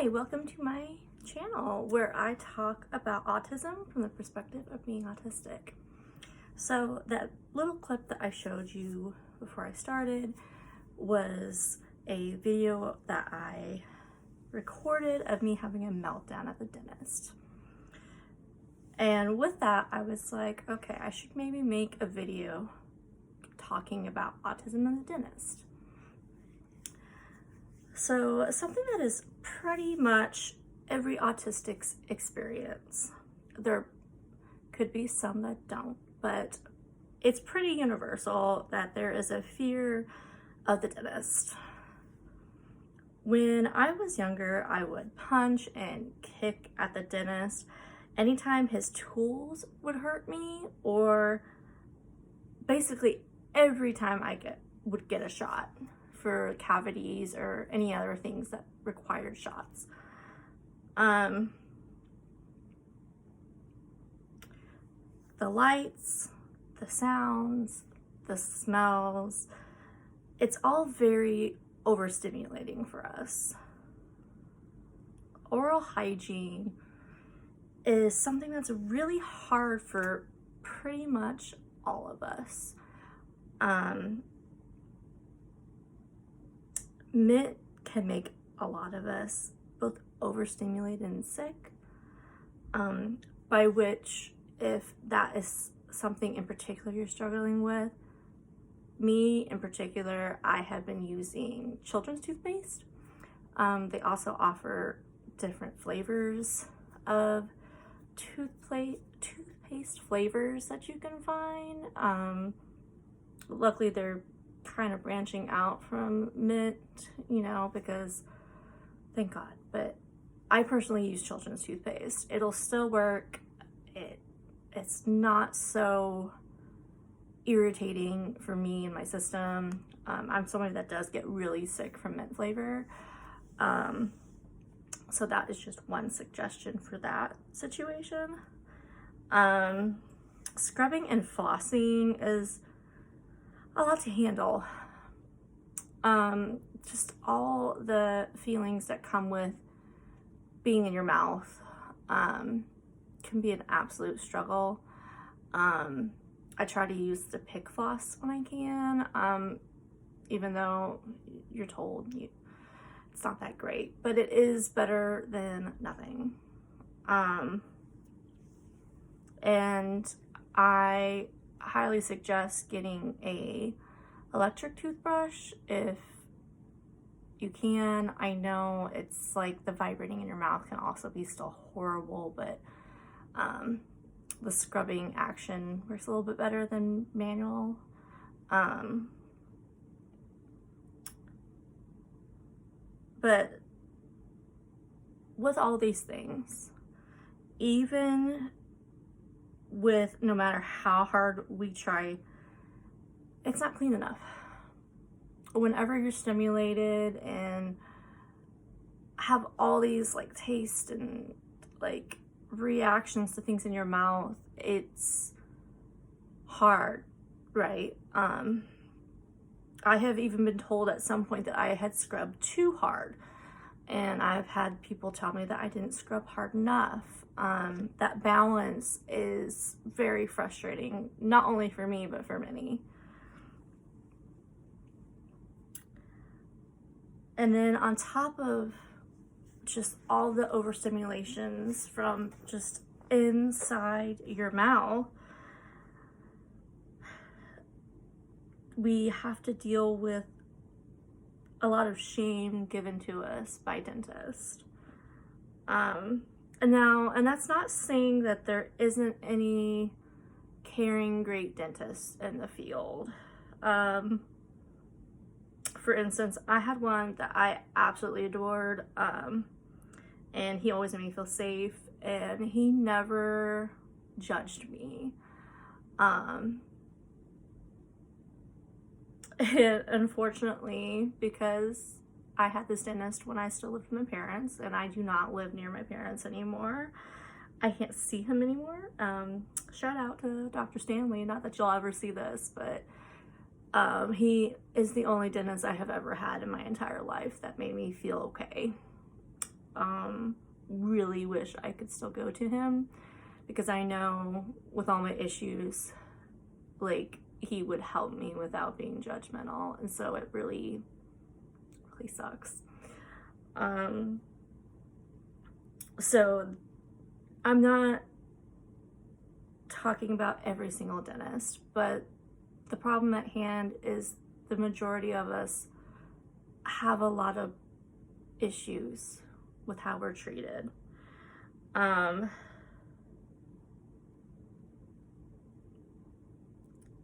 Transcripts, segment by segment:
Hi, welcome to my channel where I talk about autism from the perspective of being autistic. So that little clip that I showed you before I started was a video that I recorded of me having a meltdown at the dentist. And with that, I was like, okay, I should maybe make a video talking about autism and the dentist. So something that is pretty much every autistic's experience. There could be some that don't, but it's pretty universal that there is a fear of the dentist. When I was younger, I would punch and kick at the dentist anytime his tools would hurt me, or basically every time I would get a shot for cavities or any other things that required shots. The lights, the sounds, the smells, it's all very overstimulating for us. Oral hygiene is something that's really hard for pretty much all of us. Mint can make a lot of us both overstimulated and sick, by which, if that is something in particular you're struggling with, me in particular, I have been using children's toothpaste. They also offer different flavors of toothpaste flavors that you can find. Luckily, they're kind of branching out from mint, because thank God. But I personally use children's toothpaste. It'll still work. It's not so irritating for me and my system. I'm somebody that does get really sick from mint flavor. So that is just one suggestion for that situation. Scrubbing and flossing is a lot to handle. Just all the feelings that come with being in your mouth can be an absolute struggle. I try to use the pick floss when I can, even though you're told it's not that great, but it is better than nothing. And I highly suggest getting a electric toothbrush if you can. I know it's like the vibrating in your mouth can also be still horrible, but the scrubbing action works a little bit better than manual. But with all these things, even with no matter how hard we try, it's not clean enough. Whenever you're stimulated and have all these like taste and like reactions to things in your mouth, it's hard, right? I have even been told at some point that I had scrubbed too hard, and I've had people tell me that I didn't scrub hard enough. That balance is very frustrating, not only for me, but for many. And then on top of just all the overstimulations from just inside your mouth, we have to deal with a lot of shame given to us by dentists. And that's not saying that there isn't any caring, great dentists in the field. For instance, I had one that I absolutely adored, and he always made me feel safe, and he never judged me. And unfortunately, because I had this dentist when I still lived with my parents, and I do not live near my parents anymore, I can't see him anymore. Shout out to Dr. Stanley, not that you'll ever see this, but he is the only dentist I have ever had in my entire life that made me feel okay. really wish I could still go to him, because I know with all my issues, like, he would help me without being judgmental, and so it really, really sucks. So I'm not talking about every single dentist, but the problem at hand is the majority of us have a lot of issues with how we're treated.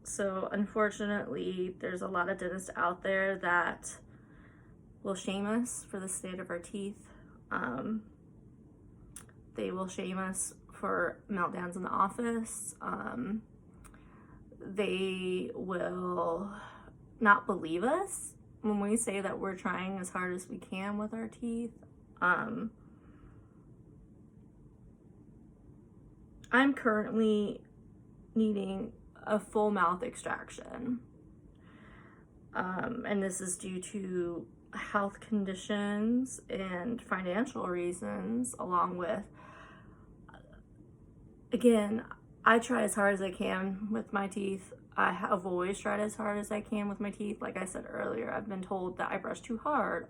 So unfortunately, there's a lot of dentists out there that will shame us for the state of our teeth. They will shame us for meltdowns in the office. They will not believe us when we say that we're trying as hard as we can with our teeth. I'm currently needing a full mouth extraction. And this is due to health conditions and financial reasons, along with, again, I try as hard as I can with my teeth. I have always tried as hard as I can with my teeth. Like I said earlier, I've been told that I brush too hard,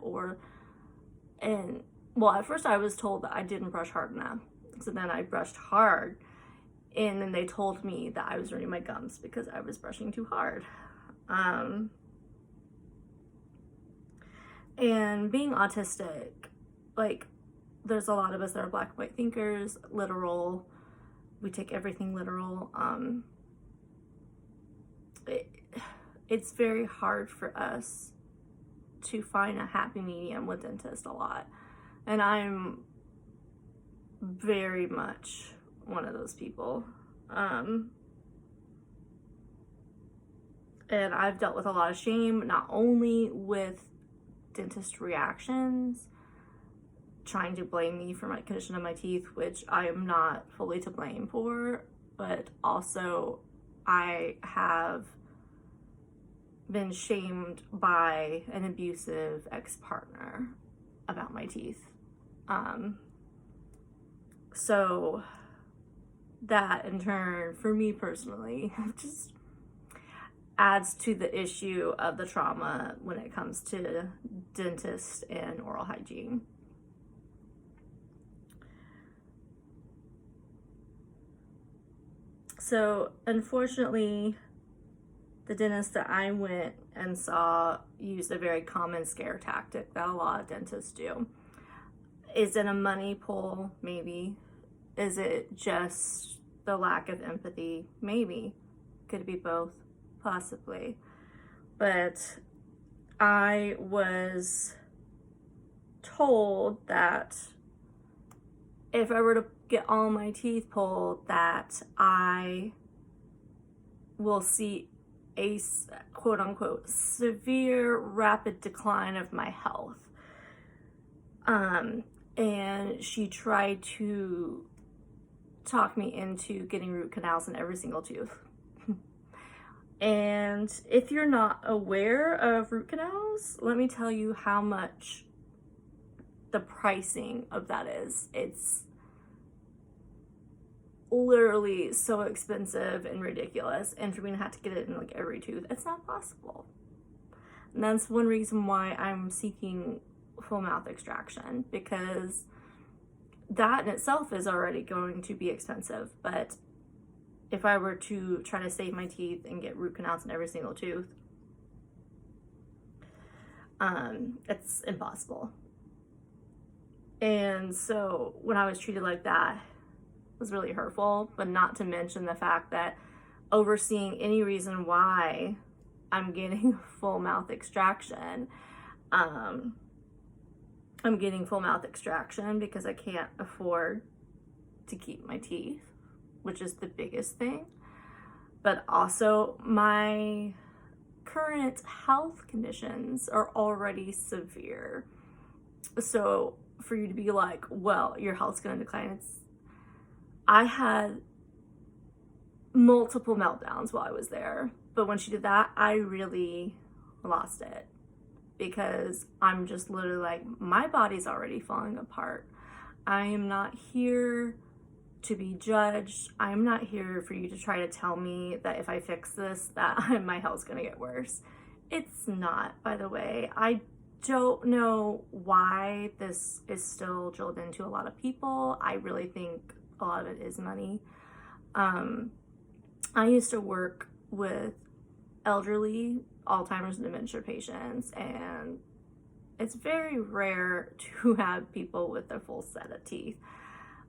at first I was told that I didn't brush hard enough. So then I brushed hard, and then they told me that I was ruining my gums because I was brushing too hard. And being autistic, like, there's a lot of us that are black and white thinkers, literal. We take everything literal. It's very hard for us to find a happy medium with dentists a lot. And I'm very much one of those people. And I've dealt with a lot of shame, not only with dentist reactions, trying to blame me for my condition of my teeth, which I am not fully to blame for, but also I have been shamed by an abusive ex-partner about my teeth. So that in turn, for me personally, just adds to the issue of the trauma when it comes to dentists and oral hygiene. So unfortunately, the dentist that I went and saw used a very common scare tactic that a lot of dentists do. Is it a money pull? Maybe. Is it just the lack of empathy? Maybe. Could it be both? Possibly. But I was told that if I were to get all my teeth pulled, that I will see a quote unquote severe rapid decline of my health. And she tried to talk me into getting root canals in every single tooth. And if you're not aware of root canals, let me tell you how much the pricing of that is. It's literally so expensive and ridiculous, and for me to have to get it in like every tooth, it's not possible. And that's one reason why I'm seeking full mouth extraction, because that in itself is already going to be expensive. But if I were to try to save my teeth and get root canals in every single tooth, it's impossible. And so when I was treated like that, it was really hurtful. But not to mention the fact that overseeing any reason why I'm getting full mouth extraction, I'm getting full mouth extraction because I can't afford to keep my teeth, which is the biggest thing. But also my current health conditions are already severe. So for you to be like, well, your health's gonna decline, I had multiple meltdowns while I was there. But when she did that, I really lost it. because I'm just literally like, my body's already falling apart. I am not here to be judged. I'm not here for you to try to tell me that if I fix this, that my health's gonna get worse. It's not, by the way. I don't know why this is still drilled into a lot of people. I really think a lot of it is money. I used to work with elderly Alzheimer's and dementia patients, and it's very rare to have people with a full set of teeth.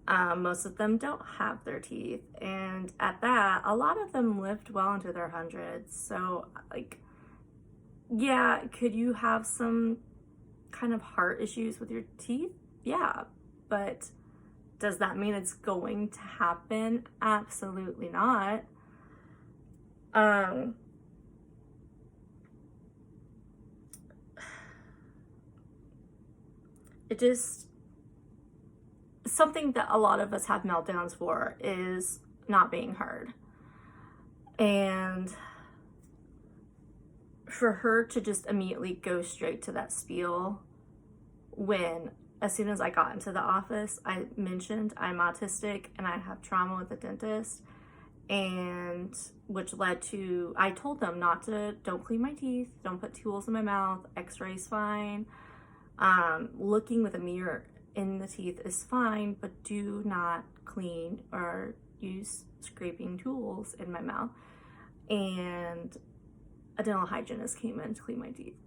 Most of them don't have their teeth, and at that, a lot of them lived well into their hundreds. So, like, yeah, could you have some kind of heart issues with your teeth? Yeah, but does that mean it's going to happen? Absolutely not. It just, something that a lot of us have meltdowns for is not being heard. And for her to just immediately go straight to that spiel when, as soon as I got into the office, I mentioned I'm autistic and I have trauma with the dentist, and which led to, I told them don't clean my teeth, don't put tools in my mouth, x-ray's fine, looking with a mirror in the teeth is fine, but do not clean or use scraping tools in my mouth. And a dental hygienist came in to clean my teeth,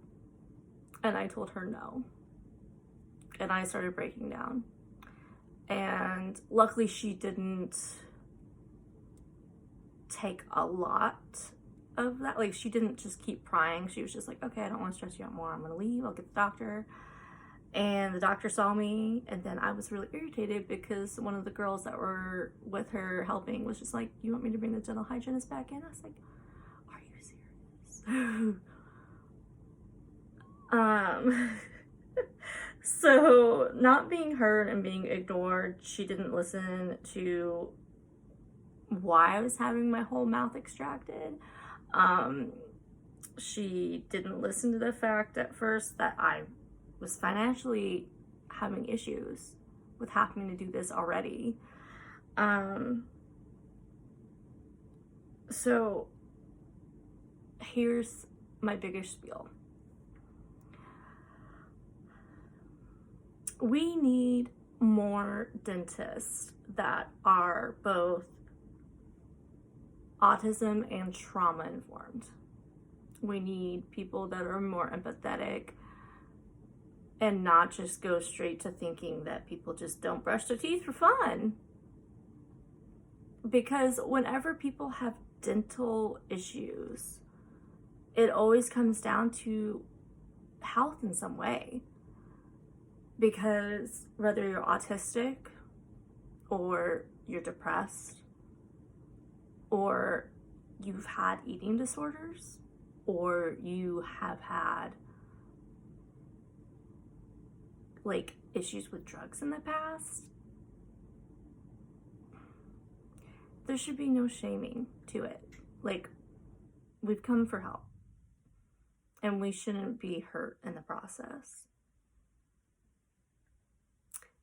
and I told her no, and I started breaking down. And luckily she didn't take a lot of that. Like, she didn't just keep prying. She was just like, okay, I don't want to stress you out more, I'm gonna leave, I'll get the doctor. And the doctor saw me, and then I was really irritated because one of the girls that were with her helping was just like, you want me to bring the dental hygienist back in? I was like, are you serious? So not being heard and being ignored, she didn't listen to why I was having my whole mouth extracted. She didn't listen to the fact at first that I was financially having issues with having to do this already. So here's my biggest spiel. We need more dentists that are both autism and trauma informed. We need people that are more empathetic and not just go straight to thinking that people just don't brush their teeth for fun. Because whenever people have dental issues, it always comes down to health in some way. Because whether you're autistic or you're depressed or you've had eating disorders or you have had like issues with drugs in the past, there should be no shaming to it. Like, we've come for help and we shouldn't be hurt in the process.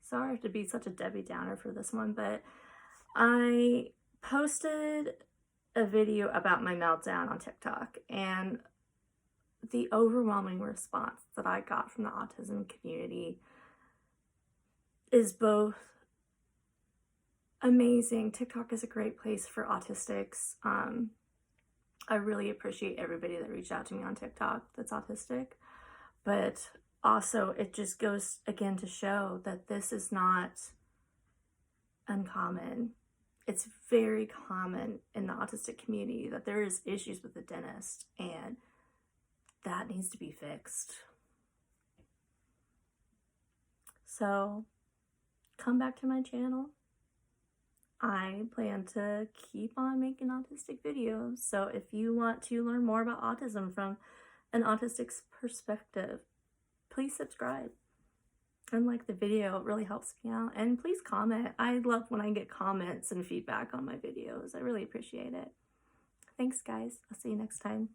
Sorry to be such a Debbie Downer for this one, but I posted a video about my meltdown on TikTok, and the overwhelming response that I got from the autism community is both amazing. TikTok is a great place for autistics. I really appreciate everybody that reached out to me on TikTok that's autistic, but also it just goes again to show that this is not uncommon. It's very common in the autistic community that there is issues with the dentist, and that needs to be fixed. So come back to my channel. I plan to keep on making autistic videos. So if you want to learn more about autism from an autistic's perspective, please subscribe and like the video. It really helps me out. And please comment. I love when I get comments and feedback on my videos. I really appreciate it. Thanks, guys. I'll see you next time.